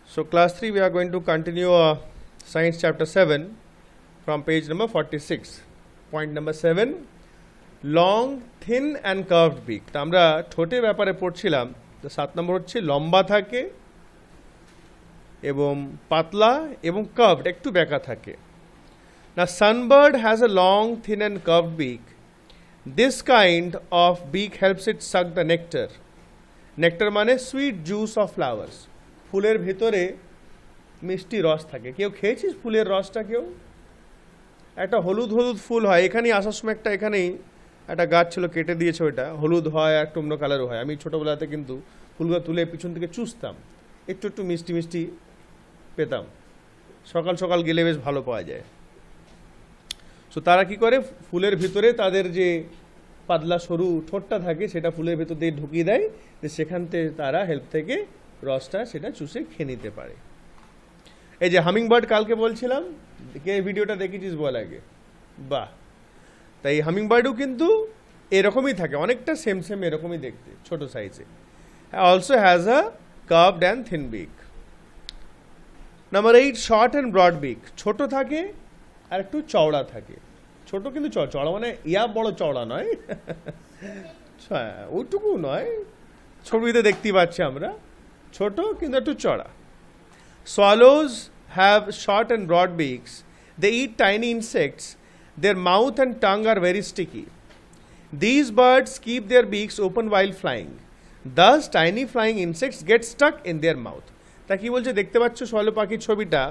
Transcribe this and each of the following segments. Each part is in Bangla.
So class 3 we are going to continue science chapter 7 from page number 46. Point number 7, long, thin and curved beak. তো আমরা ঠোঁটের ব্যাপারে পড়ছিলাম। তো 7 নম্বর হচ্ছে লম্বা থাকে এবং পাতলা এবং কার্ভড, একটু বেঁকা থাকে। Now sunbird has a long, thin and curved beak. This kind of beak helps it suck the nectar. Nectar মানে sweet juice of flowers. ফুলের ভেতরে মিষ্টি রস থাকে। কেউ খেয়েছিস ফুলের রসটা? কেউ? একটা হলুদ হলুদ ফুল হয়, এখানেই আসার সময় এখানেই একটা গাছ ছিল, কেটে দিয়েছে, ওইটা হলুদ হয় আর একটু অন্য কালারও হয়। আমি ছোটোবেলাতে কিন্তু ফুলগুলো তুলে পিছন থেকে চুষতাম, একটু একটু মিষ্টি মিষ্টি পেতাম। সকাল সকাল গেলে বেশ ভালো পাওয়া যায়। সো তারা কি করে, ফুলের ভিতরে তাদের যে পাতলা সরু ঠোঁটটা থাকে সেটা ফুলের ভেতর দিয়ে ঢুকিয়ে দেয়, যে সেখান থেকে তারা হেল্প থেকে রসটা সেটা চুষে খেয়ে নিতে পারে। এই যে হামিংবার্ড কালকে বলছিলাম, কে ভিডিওটা দেখেছিস বল আগে? বাহ! তাই হামিংবার্ডও কিন্তু এরকমই থাকে, অনেকটা সেম সেম এরকমই দেখতে, ছোট সাইজে। Also has a curved and thin বিক। নাম্বার 8, শর্ট অ্যান্ড ব্রড বিক। ছোট থাকে আর একটু চওড়া থাকে। ছোট কিন্তু চওড়া মানে ইয়া বড় চওড়া নয়, ওইটুকু নয়, ছবিতে দেখতে পাচ্ছি আমরা, ছোট কিন্তু একটু চওড়া। Swallows have short and broad beaks. They eat tiny insects. Their mouth and tongue are very sticky. These birds keep their beaks open while flying. Thus, tiny flying insects get stuck in their mouth. তা কি বলছে, দেখতে পাচ্ছ সোয়ালো পাখির ছবিটা,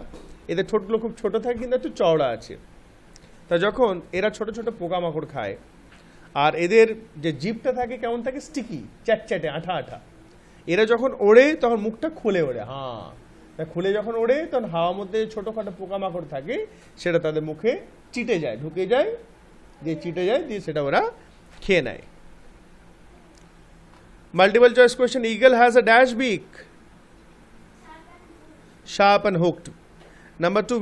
এদের ঠোঁটগুলো খুব ছোট থাকে কিন্তু একটু চওড়া আছে। তা যখন এরা ছোট ছোট পোকামাকড় খায়, আর এদের যে জিভটা থাকে কেমন থাকে, স্টিকি, চ্যাটচ্যাটে, আঠা আঠা। এরা যখন ওড়ে তখন মুখটা খুলে ওড়ে, খুলে যখন ওড়ে তখন হাওয়ার মধ্যে ছোটোখাটো পোকামাকড় থাকে, সেটা তাদের মুখে চিটে যায়, ঢুকে যায়, দিয়ে চিটে যায়, দিয়ে সেটা ওরা খেয়ে নেয়। Multiple choice question. Eagle has a dash বিক, sharp and hooked. Number 2,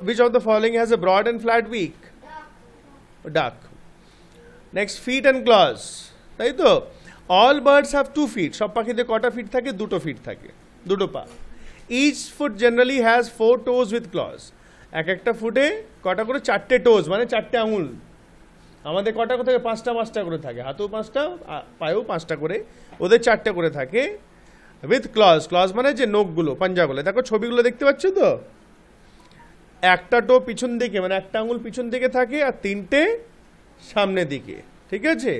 which of the following has a broad and flat beak? Duck. Next, feet and claws. তাই তো, all birds have 2 feet. সব পাখিদের কটা ফিট থাকে? 2 ফিট থাকে, 2 পা। Each foot generally has 4 toes with claws. একটা ফুটে কটা করে? 4টে টোজ, মানে 4টে আঙুল। আমাদের কটা করে থাকে? 5টা করে থাকে। হাতেও 5টা, পায়েও 5টা করে, ওদের 4টে করে থাকে। উইথ ক্লজ, ক্লজ মানে যে নখগুলো, পাঞ্জাগুলো। দেখো ছবিগুলো দেখতে পাচ্ছ তো, একটা টো পিছন দিকে, মানে একটা আঙুল পিছন দিকে থাকে আর 3টে সামনের দিকে, ঠিক আছে?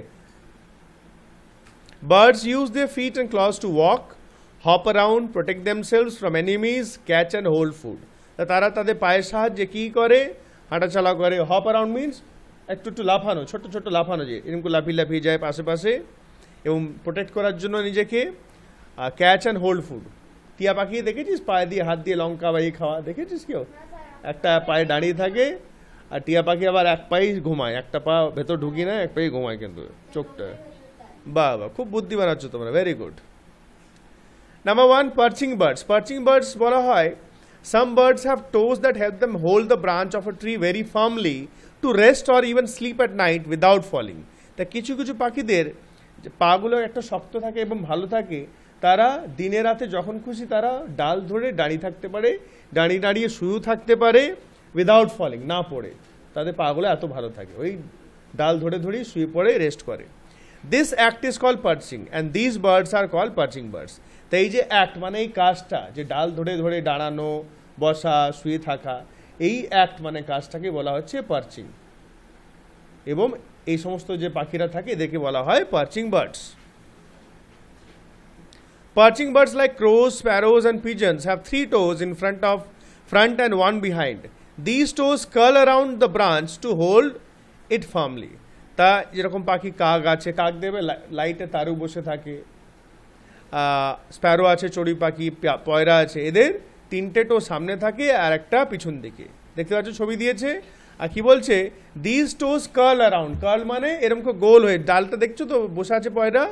Birds use their feet and claws to walk, hop around, protect themselves from enemies, catch and hold food. তারা তাদের পায়ের সাহায্যে কি করে? হাঁটাচলা করে। হপ অ্যারাউন্ড মিনস একটু একটু লাফানো, ছোট ছোট লাফানো, যে এরকম লাফিয়ে লাফিয়ে যায় পাশে পাশে, এবং প্রোটেক্ট করার জন্য নিজেকে। Catch and hold food. টিয়া পাখি দেখেছিস পায়ে দিয়ে হাত দিয়ে লঙ্কা বা খাওয়া দেখেছিস কেউ? একটা পায়ে দাঁড়িয়ে থাকে, আর টিয়া পাখি আবার এক পায়েই ঘুমায়, একটা পা ভেতর ঢুকি না, এক পায়েই ঘুমায় কিন্তু চোখটা। বাহ, খুব বুদ্ধি বানাচ্ছ তোমরা, very good. Number 1, perching birds. Perching birds বলা হয়, some birds have toes that help them hold the branch of a tree very firmly to rest or even sleep at night without falling. তা কিছু কিছু পাখিদের পাগুলো একটা শক্ত থাকে এবং ভালো থাকে, তারা দিনে রাতে যখন খুশি তারা ডাল ধরে দাঁড়িয়ে থাকতে পারে, দাঁড়িয়ে দাঁড়িয়ে শুয়েও থাকতে পারে, উইদাউট ফলিং, না পড়ে। তাদের পাগুলো এত ভালো থাকে, ওই ডাল ধরে ধরেই শুয়ে পড়ে, রেস্ট করে। This act is called perching and this birds are called perching birds. তো এই যে অ্যাক্ট মানে এই কাজটা, যে ডাল ধরে ধরে দাঁড়ানো, বসা, শুয়ে থাকা, এই অ্যাক্ট মানে কাজটাকে বলা হচ্ছে পার্চিং। এবং এই সমস্ত যে পাখিরা থাকে এদেরকে বলা হয় perching birds. Perching birds like crows, sparrows and pigeons have 3 toes in front and 1 behind. These toes curl around the branch to hold it firmly. তা যেরকম পাখি কাক আছে, কাক দেবে লাইটে তারু বসে থাকে, স্প্যারো আছে চড়ুই পাখি, পয়রা আছে, এদের 3টে টো সামনে থাকে আর একটা পিছন দিকে। দেখতে পাচ্ছ ছবি দিয়েছে। আর কি বলছে, this toes curl around. Curl মানে এরকম করে গোল হয়ে, ডালটা দেখছো তো বসে আছে পয়রা,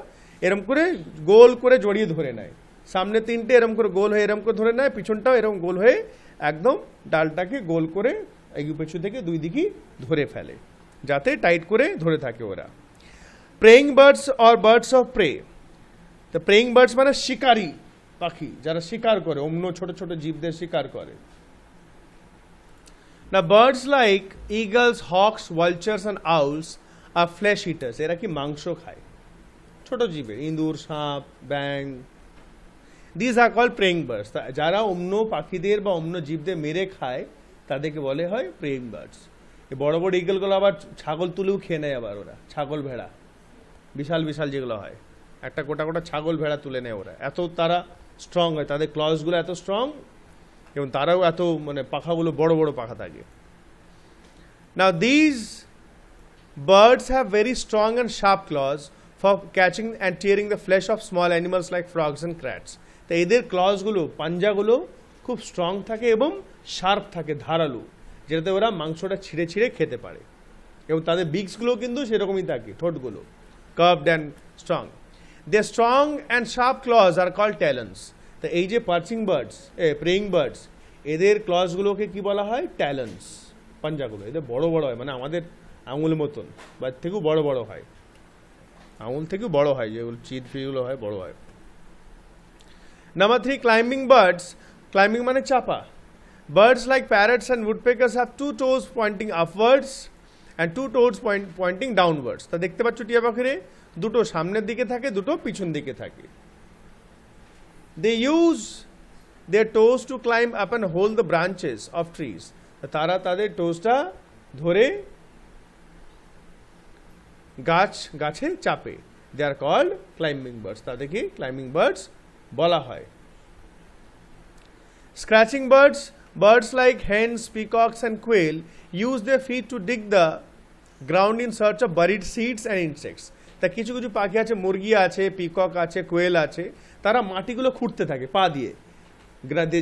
এরম করে গোল করে জড়িয়ে ধরে নেয়। সামনে 3টে এরম করে গোল হয়ে এরম করে ধরে নেয়, পিছনটাও এরম গোল হয়ে একদম ডালটাকে গোল করে এগিয়ে পেছু থেকে 2 দিকেই ধরে ফেলে, যাতে টাইট করে ধরে থাকে ওরা। Preying birds or birds of prey. তো প্রেইং বার্ডস মানে শিকারি, পাখি যারা শিকার করে, অন্য ছোট ছোট জীবদের শিকার করে। Now birds like eagles, hawks, vultures and owls are flesh eaters. এরা কি মাংস খায়, ছোট জীবের, ইঁদুর, সাপ, ব্যাং। These are called preying birds. যারা অন্য পাখিদের বা অন্য জীবদের মেরে খায় তাদেরকে বলে হয় preying birds. এই বড় বড় ইগলগুলো আবার ছাগল তুলেও খেয়ে নেয়, আবার ওরা ছাগল ভেড়া বিশাল বিশাল যেগুলো হয়, একটা গোটা গোটা ছাগল ভেড়া তুলে নেয় ওরা, এত তারা স্ট্রং হয়, তাদের ক্লজগুলো এত স্ট্রং এবং তারাও এত মানে পাখাগুলো বড় বড় পাখা থাকে। Now these birds have very strong and sharp claws for catching and tearing the flesh of small animals like frogs and crats. তো এদের ক্লজগুলো, পাঞ্জাগুলো খুব স্ট্রং থাকে এবং শার্প থাকে, ধারালো, যেটাতে ওরা মাংসটা ছিঁড়ে ছিঁড়ে খেতে পারে। এবং তাদের বিগসগুলো কিন্তু সেরকমই থাকে, ঠোঁটগুলো curved and strong. Their strong and sharp claws are called talons. তো এই যে পার্চিং বার্ডস, প্রেইং বার্ডস, এদের ক্লজগুলোকে কি বলা হয়? ট্যালন্স, পাঞ্জাগুলো। এদের বড় বড় হয়, মানে আমাদের আঙুলের মতন বা থেকেও বড় বড় হয়, আঙুল থেকেও বড় হয়, যেগুলো চিদ ফিগুলো হয় বড় হয়। Number 3, climbing birds. ক্লাইম্বিং মানে চাপা। Birds like parrots and woodpeckers have 2 toes pointing upwards and 2 toes pointing downwards. তা দেখতে পাচ্ছ টিয়া পাখিরে দুটো সামনের দিকে থাকে, দুটো পিছন দিকে থাকে। They use their toes to climb up and hold the branches of trees. তারা তাদের টোজটা ধরে গাছে চাপে। They are called climbing birds. তাদেরকে ক্লাইম্বিং বার্ডস বলা হয়। Scratching birds. Birds like hens, peacocks and quail use their feet to dig the ground in search of buried seeds and insects. তা কিছু কিছু পাখি আছে, মুরগি আছে, পিকক আছে, কোয়েল আছে, তারা মাটিগুলো খুঁড়তে থাকে পা দিয়ে।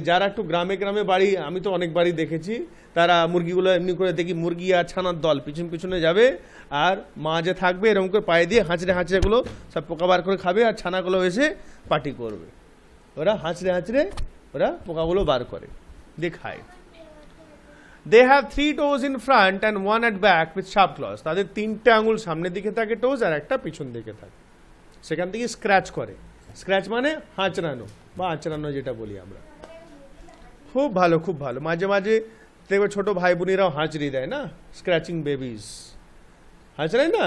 যারা একটু গ্রামে গ্রামে বাড়ি, আমি তো অনেক বাড়ি দেখেছি, তারা মুরগিগুলো এমনি করে দেখি, মুরগি আর ছানার দল পিছন পিছনে যাবে, আর মা যে থাকবে এরকম করে পায়ে দিয়ে হাঁচড়ে হাঁচড়ে এগুলো সব পোকা বার করে খাবে, আর ছানাগুলো এসে পাটি করবে। ওরা হাঁচড়ে হাঁচড়ে ওরা পোকাগুলো বার করে দিয়ে খায়। They have 3 toes in front and 1 at back with sharp claws. তাদের 3টে আঙুল সামনের দিকে থাকে টোজ, আর একটা পিছন দিকে থাকে। সেখান থেকে স্ক্র্যাচ করে। স্ক্র্যাচ মানে হাঁচড়ানো বা আঁচড়ানো যেটা বলি আমরা। খুব ভালো, খুব ভালো। মাঝে মাঝে দেখবে ছোট ভাই বোনেরাও হাঁচড়ি দেয় না, স্ক্র্যাচিং বেবিজ হাঁচড়ায় না,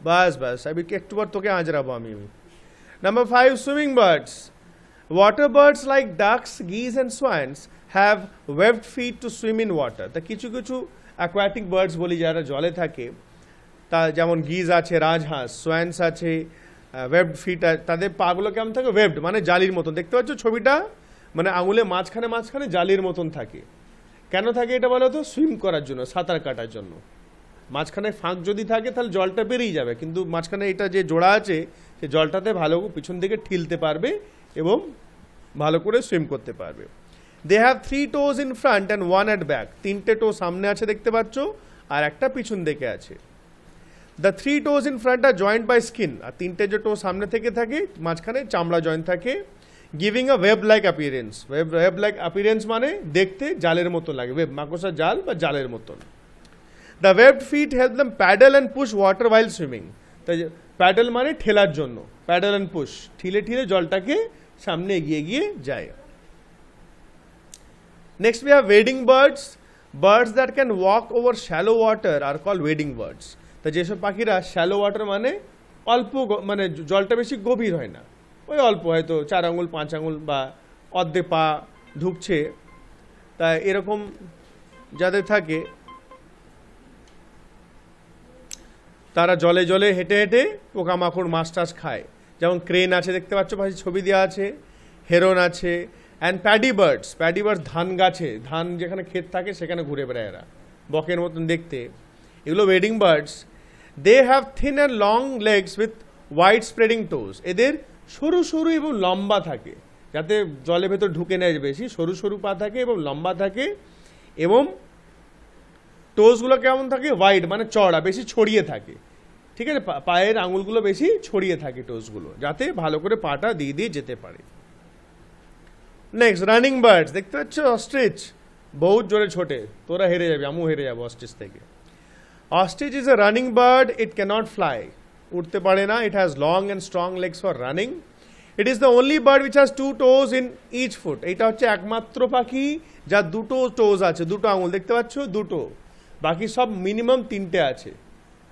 বাস বাস আমি একটু বার তোকে আঁচড়াবো আমি। Number 5, swimming birds. Water birds like ducks, geese and swans have webbed feet to swim in water. তা কিছু কিছু অ্যাকোয়াটিক বার্ডস বলি যারা জলে থাকে, তা যেমন গিজ আছে, রাজহাঁস, সোয়ান্স আছে, ওয়েবড ফিট, তাদের পাগুলো কেমন থাকে? ওয়েবড মানে জালির মতন। দেখতে পাচ্ছ ছবিটা, মানে আঙুলে মাঝখানে মাঝখানে জালির মতন থাকে। কেন থাকে এটা বলো তো? সুইম করার জন্য, সাঁতার কাটার জন্য। মাঝখানে ফাঁক যদি থাকে তাহলে জলটা বেরিয়ে যাবে, কিন্তু মাঝখানে এটা যে জোড়া আছে সে জলটাতে ভালো পিছন দিকে ঠিলতে পারবে এবং ভালো করে সুইম করতে পারবে। They have 3 toes in front and 1 at back. 3টে টো সামনে আছে দেখতে পাচ্ছ, আর একটা পিছন দিকে আছে। The 3 toes in front are joined by skin. আর 3টে যে টো সামনে থেকে থাকে মাঝখানে চামড়া জয়েন্ট থাকে, giving a web like appearance. Web like appearance মানে দেখতে জালের মতো লাগে, ওয়েব মাকড়সার জাল বা জালের মতন। The webbed feet help them paddle and push water while swimming. তাই প্যাডেল মানে ঠেলার জন্য, প্যাডেল অ্যান্ড পুশ, ঠিলে ঠিলে জলটাকে সামনে এগিয়ে গিয়ে যায়। Next we have wading birds. Birds that can walk over shallow water are call wading birds. তা যেসব পাখিরা শ্যালো ওয়াটার মানে অল্প, মানে জলটা বেশি গভীর হয় না, ওই অল্প হয়তো 4 আঙুল 5 আঙুল বা অর্ধেক পা ঢুকছে, তা এরকম যাদের থাকে তারা জলে জলে হেঁটে হেঁটে পোকামাকড় মাছ টাছ খায়। যেমন ক্রেন আছে দেখতে পাচ্ছ পাশে ছবি দেওয়া আছে, হেরন আছে, and paddy birds. Paddy birds ধান গাছে, ধান যেখানে ক্ষেত থাকে সেখানে ঘুরে বেড়ায় এরা, বকের মতন দেখতে। এগুলো wading birds. They have thin and long legs with wide spreading toes. এদের সরু সরু এবং লম্বা থাকে, যাতে জলের ভেতর ঢুকে নেয় বেশি, সরু সরু পা থাকে এবং লম্বা থাকে, এবং টোজগুলো কেমন থাকে? ওয়াইড মানে চড়া, বেশি ছড়িয়ে থাকে। ঠিক আছে, পায়ের আঙুলগুলো বেশি ছড়িয়ে থাকে টোজগুলো, যাতে ভালো করে পাটা দিয়ে দিয়ে যেতে পারে। Next running birds. দেখতে পাচ্ছ অস্ট্রিচ বহুত জোরে ছোটে, তোরা হেরে যাবে, আমিও হেরে যাবো অস্ট্রিচ থেকে। Ostrich is a running bird, it can't fly, উঠতে পারে না। It has long and strong legs for running. It is the only bird which has 2 toes in each foot. এটা হচ্ছে একমাত্র পাখি যার দুটো টোজ আছে, দুটো আঙুল দেখতে পাচ্ছ, দুটো। বাকি সব মিনিমাম 3টে আছে,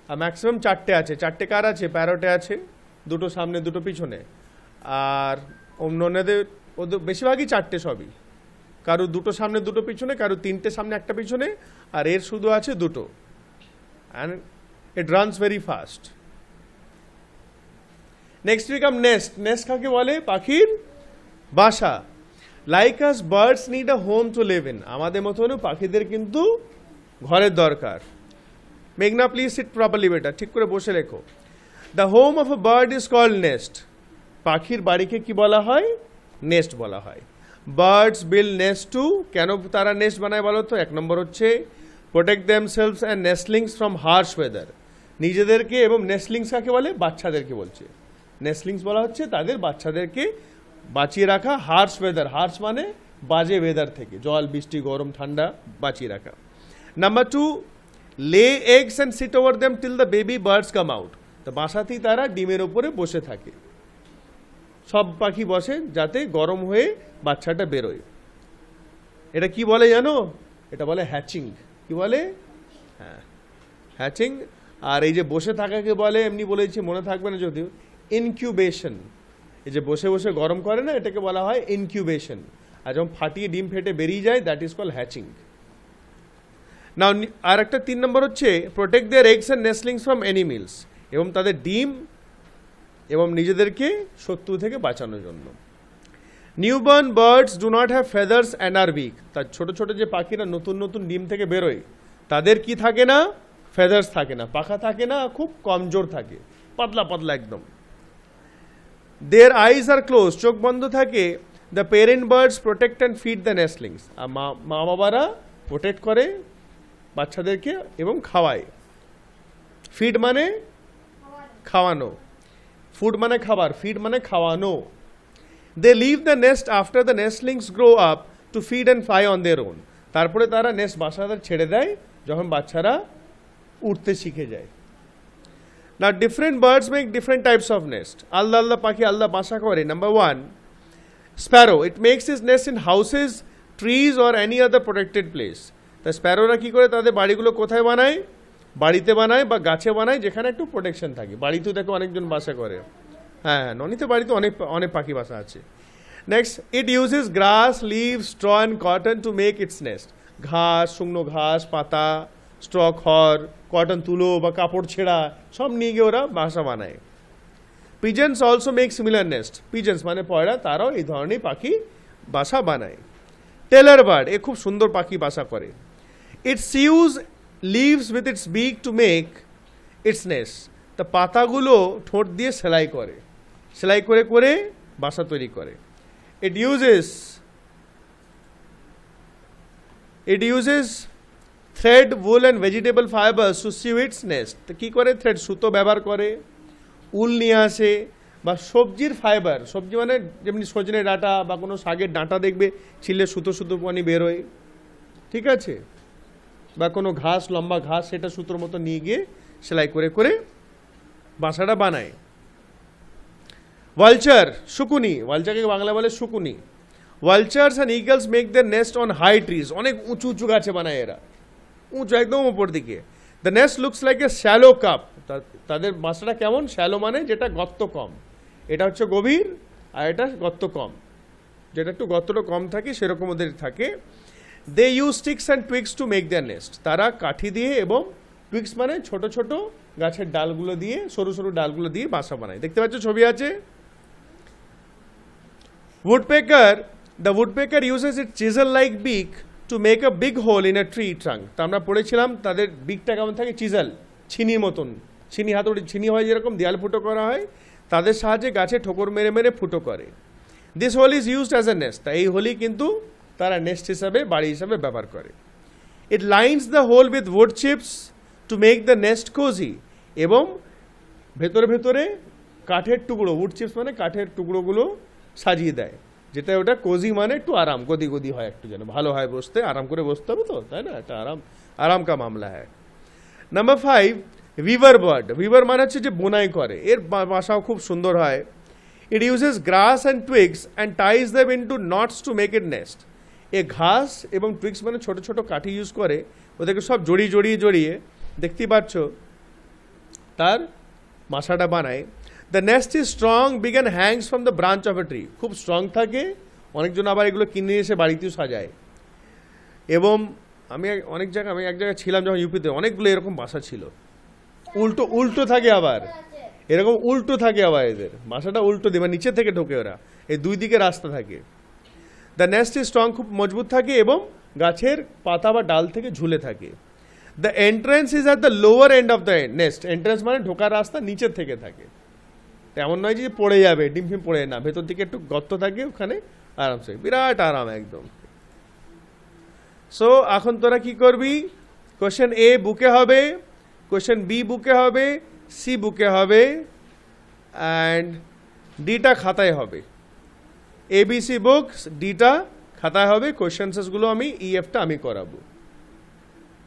আর ম্যাক্সিমাম 4টে আছে। 4টে কার আছে? প্যারটে আছে, দুটো সামনে দুটো পিছনে। আর অন্যদের ওদের বেশিরভাগই 4টে সবই, কারো দুটো সামনে দুটো পিছনে, কারো 3টে সামনে একটা পিছনে, আর এর শুধু আছে দুটো। And it runs very fast. Next we come nest. Nest কাকে বলে? পাখির বাসা। Like us birds need a home to live in. আমাদের মতন পাখিদের কিন্তু ঘরের দরকার। মেঘনা প্লিজ সিট প্রপারলি বেটা, ঠিক করে বসে রেখো। The home of a bird is called nest. পাখির বাড়িকে কি বলা হয়? নেস্ট বলা হয়। Birds build nest too. কেন তারা নেস্ট বানায় বলো তো? 1 নম্বর হচ্ছে protect themselves and nestlings from harsh weather. নিজেদেরকে এবং নেস্টলিংস কাকে বলে? বাচ্চাদেরকে বলছে। নেস্টলিংস বলা হচ্ছে তাদের বাচ্চাদেরকে বাঁচিয়ে রাখা হার্শ ওয়েদার। হার্শ মানে বাজে ওয়েদার থেকে, জল বৃষ্টি গরম ঠান্ডা, বাঁচিয়ে রাখা। Number 2, lay eggs and sit over them till the baby birds come out. তো বাসাতেই তারা ডিমের ওপরে বসে থাকে। সব পাখি বসে যাতে গরম হয়ে বাচ্চাটা বেরোয়। এটা কি বলে জানো? এটা বলে হ্যাচিং। কি বলে? হ্যাঁ, হ্যাচিং। আর এই যে বসে থাকাকে বলে, এমনি বলেছি মনে থাকবে না যদিও, ইনকিউবেশন। এই যে বসে বসে গরম করে না, এটাকে বলা হয় ইনকিউবেশন। আর যখন ফাটিয়ে ডিম ফেটে বেরিয়ে যায়, that is call hatching. Now আর একটা 3 নম্বর হচ্ছে protect their eggs and nestlings from animals. এবং তাদের ডিম এবং নিজেদেরকে শত্রু থেকে বাঁচানোর জন্য। Newborn birds do not have feathers and are weak. তার ছোট ছোট যে পাখিরা নতুন নতুন ডিম থেকে বেরোয়, তাদের কি থাকে না? ফেদার্স থাকে না, পাখা থাকে না, খুব কমজোর থাকে, পাতলা পাতলা একদম। Their eyes are close. চোখ বন্ধ থাকে। The parent birds protect and feed the nestlings. আর মা বাবারা প্রোটেক্ট করে বাচ্চাদেরকে এবং খাওয়ায়। ফিড মানে খাওয়ানো, ফুড মানে খাবার, ফিড মানে খাওয়ানো। They leave the nest after the nestlings grow up to feed and fly on their own. তারপরে তারা নেস্ট বাসাটা ছেড়ে দেয় যখন বাচ্চারা উঠতে শিখে যায়। না different birds make different types of nest. আলাদা আলাদা পাখি আলাদা বাসা করে। Number 1, sparrow. It makes is nest in houses, trees or any other protected place. তা স্প্যারোরা কী করে তাদের বাড়িগুলো কোথায় বানায়? বাড়িতে বানায় বা গাছে বানায়, যেখানে একটু প্রোটেকশন থাকে। বাড়িতেও দেখো অনেকজন বাসা করে। হ্যাঁ, ননিতে বাড়িতে অনেক অনেক পাখি বাসা আছে। Next, it uses grass, leave, straw and cotton to make its nest. ঘাস, শুকনো ঘাস, পাতা, স্ট্র, খড়, কটন তুলো বা কাপড় ছেঁড়া সব নিয়ে গিয়ে ওরা বাসা বানায়। Pigeons also make similar nest. Pigeons মানে পয়রা, তারাও এই ধরনের পাখি বাসা বানায়। টেলার বার্ড, এ খুব সুন্দর পাখি বাসা করে। ইট সিউজ লিভস উইথ ইটস বিক টু মেক ইটস নেস্ট। তা পাতাগুলো ঠোঁট দিয়ে সেলাই করে, সেলাই করে করে বাসা তৈরি করে। It uses thread, wool and vegetable fibers to sew its nest। তো কী করে? থ্রেড, সুতো ব্যবহার করে, উল নিয়ে আসে, বা সবজির ফাইবার। সবজি মানে যেমনি সজনে ডাঁটা বা কোনো শাকের ডাঁটা দেখবে ছিলে সুতো সুতো পানি বেরোয়, ঠিক আছে? বা কোনো ঘাস, লম্বা ঘাস, সেটা সুতোর মতো নিয়ে গিয়ে সেলাই করে করে বাসাটা বানায়। ভালচার, শুকুনি। ভালচারকে বাংলা বলে শুকুনি। Vultures and eagles make their nest on high trees. অনেক উঁচু উঁচু গাছে বানায় এরা, উঁচু একদম উপর দিকে। The nest looks like a shallow cup. তাদের বাসাটা কেমন? শ্যালো মানে যেটা গর্ত কম। এটা হচ্ছে গভীর, আর এটা গর্ত কম। যেটা একটু গর্তটা কম থাকে সেরকম ওদের থাকে। They use sticks and twigs to make their nest. তারা কাঠি দিয়ে এবং টুইক্স মানে ছোট ছোট গাছের ডালগুলো দিয়ে, সরু সরু ডালগুলো দিয়ে বাসা বানায়। দেখতে পাচ্ছ ছবি আছে। woodpecker, the woodpecker uses its chisel like beak to make a big hole in a tree trunk। তা আমরা পড়েছিলাম তাদের বিকটা কেমন থাকে? চিজেল, ছিনির মতন, ছিনি, হাতুড়ি ছিনি হয় যেরকম, দেয়াল ফুটো করা হয়, তাদের সাহায্যে গাছে ঠোকর মেরে মেরে ফুটো করে। This hole is used as a nest. তা এই হোলই কিন্তু তারা নেস্ট হিসাবে, বাড়ি হিসাবে ব্যবহার করে। It lines the hole with wood chips to make the nest cozy। এবং ভেতরে ভেতরে কাঠের টুকরো, wood chips মানে কাঠের টুকরোগুলো সাজিয়ে দেয়, যেটা ওটা কোজি মানে একটু আরাম, গদি গদি হয়, একটু যেন ভালো হয় বসতে, আরাম করে বসতে হবে তো, তাই না? এটা আরাম কা মামলা হ্যায়। Number 5, weaver bird. উইভার মানে হচ্ছে যে বোনাই করে। এর বাসাও খুব সুন্দর হয়। It uses grass and twigs and ties them into knots to make it nest. এ ঘাস এবং টুইগস মানে ছোট ছোট কাঠি ইউজ করে ওদেরকে সব জড়িয়ে জড়িয়ে জড়িয়ে দেখতেই পাচ্ছ তার বাসাটা বানায়। The nest is strong big and Hanks from the branch of a tree, খুব স্ট্রং থাকে, অনেকজন আবার এগুলো কিনে এসে বাড়িতেও সাজায়। এবং আমি এক জায়গায় ছিলাম যখন ইউপিতে, অনেকগুলো এরকম বাসা ছিল, উল্টো উল্টো থাকে, আবার এরকম উল্টো থাকে, আবার এদের বাসাটা উল্টো দিয়ে মানে নিচে থেকে ঢোকে ওরা, এই দুই দিকে রাস্তা থাকে। দ্য নেস্ট ইজ স্ট্রং, খুব মজবুত থাকে এবং গাছের পাতা বা ডাল থেকে ঝুলে থাকে। The entrance is at the lower end of the nest, entrance মানে ঢোকার রাস্তা নিচের থেকে থাকে, তেমন নয় যে পড়ে যাবে, ডিম ফিম পড়ে না, ভেতর দিকে একটু গর্ত থাকে, ওখানে আরামসে, বিরাট আরাম একদম। সো এখন তোরা কি করবি, কোশ্চেন এ বুকে হবে, কোশ্চেন বি বুকে হবে, সি বুকে হবে, অ্যান্ড ডিটা খাতায় হবে। এবিসি বুকস, ডিটা খাতায় হবে, কোশ্চেন্সগুলো আমি ইএফটা আমি করাবো।